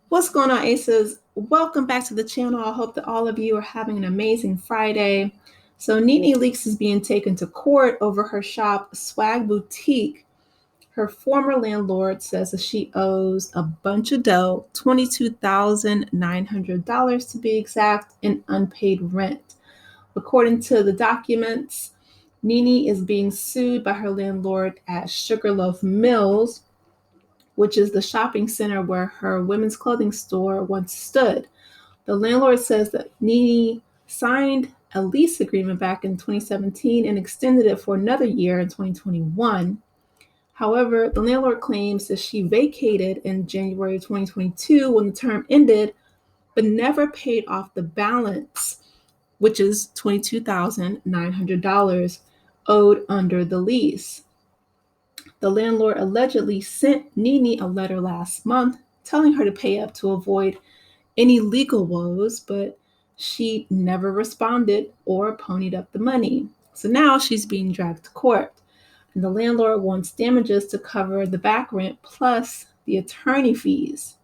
What's going on, Aces? Welcome back to the channel. I hope that all of you are having an amazing Friday. So Nene Leakes is being taken to court over her shop, Swagg Boutique. Her former landlord says that she owes a bunch of dough, $22,900 to be exact, in unpaid rent. According to the documents, Nene is being sued by her landlord at Sugarloaf Mills, which is the shopping center where her women's clothing store once stood. The landlord says that Nene signed a lease agreement back in 2017 and extended it for another year in 2021. However, the landlord claims that she vacated in January 2022 when the term ended, but never paid off the balance, which is $22,900 owed under the lease. The landlord allegedly sent Nene a letter last month telling her to pay up to avoid any legal woes, but she never responded or ponied up the money. So now she's being dragged to court. And the landlord wants damages to cover the back rent plus the attorney fees.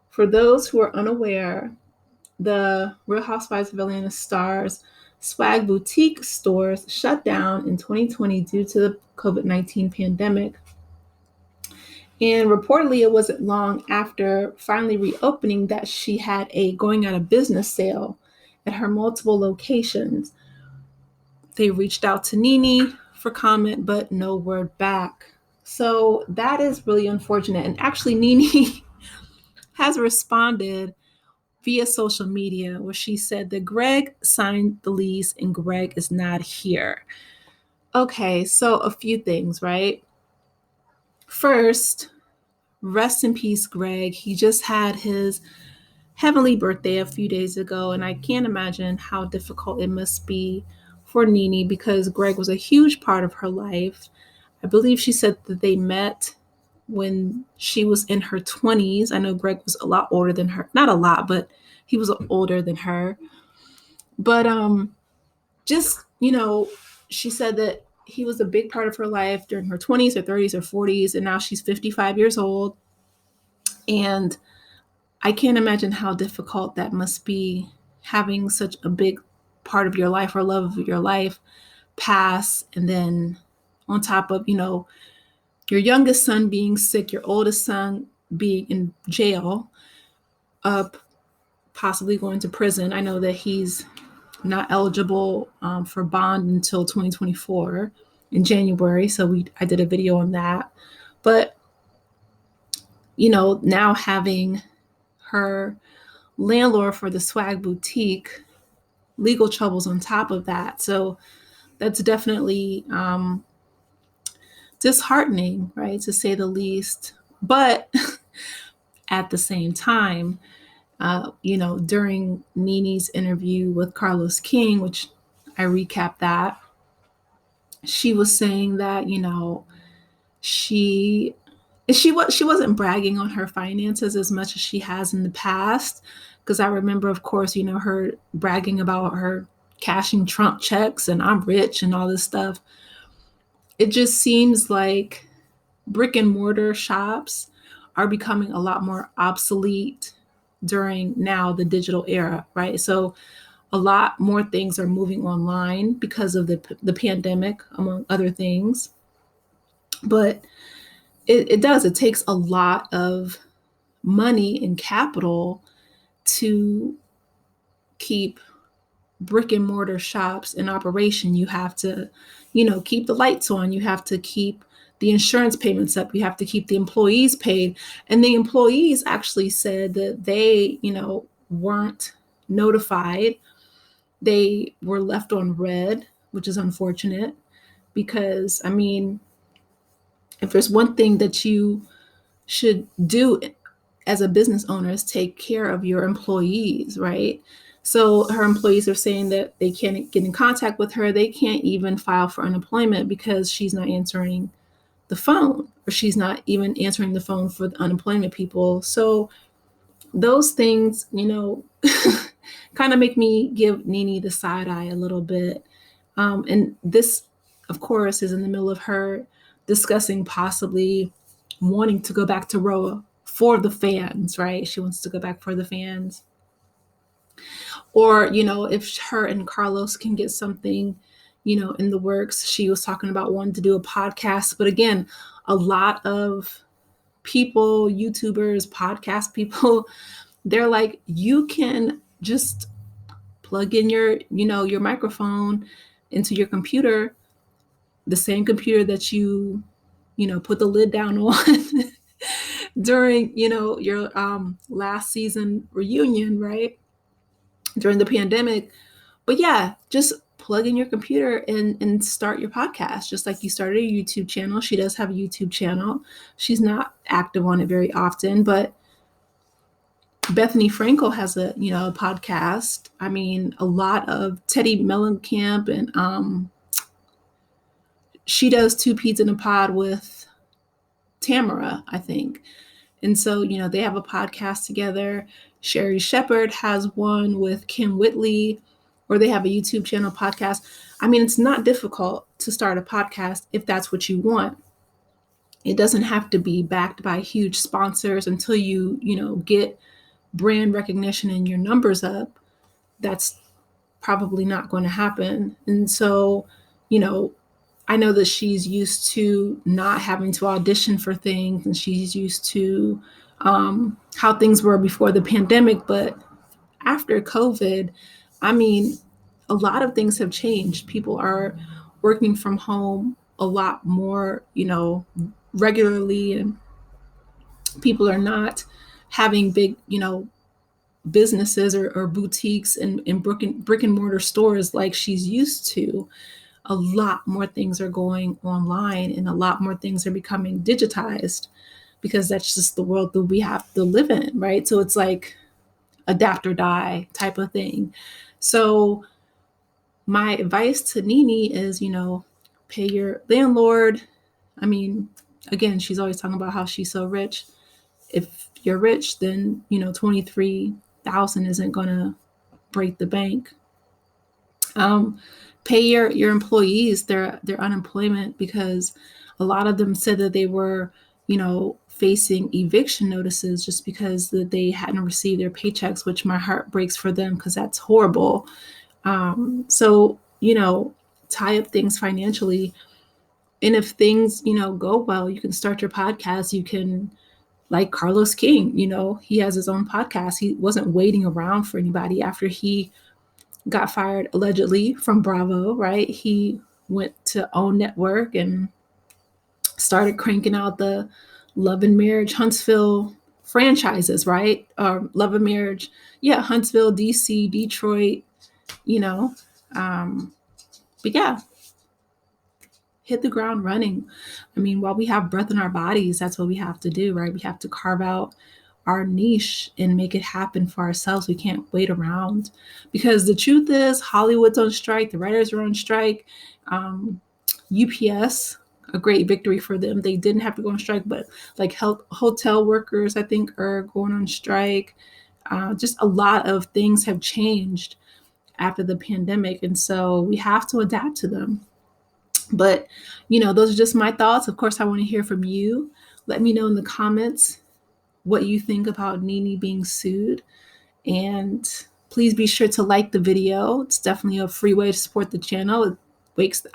For those who are unaware, the Real Housewives of Atlanta stars Swagg Boutique stores shut down in 2020 due to the COVID-19 pandemic. And reportedly, it wasn't long after finally reopening that she had a going out of business sale at her multiple locations. They reached out to Nene for comment, but no word back. So that is really unfortunate. And actually, Nene has responded via social media where she said that Gregg signed the lease and Gregg is not here. Okay, so a few things, right? First, rest in peace, Gregg. He just had his heavenly birthday a few days ago, and I can't imagine how difficult it must be for Nene because Gregg was a huge part of her life. I believe she said that they met when she was in her 20s. I know Gregg was a lot older than her. Not a lot, but he was older than her. But just, she said that he was a big part of her life during her 20s or 30s or 40s, and now she's 55 years old. And I can't imagine how difficult that must be, having such a big part of your life or love of your life pass, and then on top of, your youngest son being sick, your oldest son being in jail, possibly going to prison. I know that he's not eligible for bond until 2024 in January. So I did a video on that. But, now having her landlord for the Swagg Boutique legal troubles on top of that. So that's definitely disheartening, right, to say the least. But at the same time, during Nene's interview with Carlos King, which I recapped that, she was saying that, she wasn't bragging on her finances as much as she has in the past. Because I remember, of course, her bragging about her cashing Trump checks and I'm rich and all this stuff. It just seems like brick and mortar shops are becoming a lot more obsolete during now the digital era, right? So a lot more things are moving online because of the pandemic, among other things. But it takes a lot of money and capital to keep brick and mortar shops in operation. You have to, keep the lights on. You have to keep the insurance payments up. You have to keep the employees paid. And the employees actually said that they, weren't notified. They were left on red, which is unfortunate because, if there's one thing that you should do as a business owner is take care of your employees, right? So her employees are saying that they can't get in contact with her. They can't even file for unemployment because she's not answering the phone, or she's not even answering the phone for the unemployment people. So those things, kind of make me give Nene the side eye a little bit. And this, of course, is in the middle of her discussing possibly wanting to go back to for the fans, right? She wants to go back for the fans. Or, if her and Carlos can get something, in the works. She was talking about wanting to do a podcast. But again, a lot of people, YouTubers, podcast people, they're like, you can just plug in your microphone into your computer, the same computer that put the lid down on during, your last season reunion, right? During the pandemic. But yeah, just plug in your computer and start your podcast, just like you started a YouTube channel. She does have a YouTube channel. She's not active on it very often, but Bethany Frankel has a podcast. I mean, a lot of Teddy Mellencamp, and she does Two Peas in a Pod with Tamara, I think. And so, they have a podcast together. Sherry Shepherd has one with Kim Whitley, or they have a YouTube channel podcast. I mean, it's not difficult to start a podcast if that's what you want. It doesn't have to be backed by huge sponsors until you get brand recognition and your numbers up. That's probably not going to happen. And so, I know that she's used to not having to audition for things, and she's used to how things were before the pandemic. But after COVID, I mean, a lot of things have changed. People are working from home a lot more, regularly, and people are not having big, businesses or boutiques and brick and mortar stores like she's used to. A lot more things are going online, and a lot more things are becoming digitized, because that's just the world that we have to live in, right? So it's like adapt or die type of thing. So my advice to Nene is, pay your landlord. I mean, again, she's always talking about how she's so rich. If you're rich, then 23,000 isn't gonna break the bank. Pay your employees their unemployment, because a lot of them said that they were, facing eviction notices just because that they hadn't received their paychecks, which my heart breaks for them, because that's horrible. So, tie up things financially. And if things, go well, you can start your podcast. You can, like Carlos King, he has his own podcast. He wasn't waiting around for anybody after he got fired allegedly from Bravo, right? He went to OWN Network and started cranking out the Love and Marriage Huntsville franchises, right? Love and Marriage, yeah, Huntsville, DC, Detroit, you know. But yeah, hit the ground running. I mean, while we have breath in our bodies, that's what we have to do, right? We have to carve out our niche and make it happen for ourselves. We can't wait around, because the truth is Hollywood's on strike. The writers are on strike. UPS, a great victory for them. They didn't have to go on strike, but like hotel workers, I think, are going on strike. Just a lot of things have changed after the pandemic. And so we have to adapt to them. But, those are just my thoughts. Of course, I want to hear from you. Let me know in the comments what you think about Nene being sued. And please be sure to like the video. It's definitely a free way to support the channel. It wakes the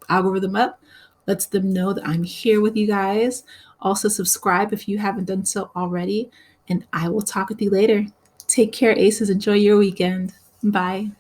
algorithm up, lets them know that I'm here with you guys. Also, subscribe if you haven't done so already. And I will talk with you later. Take care, Aces. Enjoy your weekend. Bye.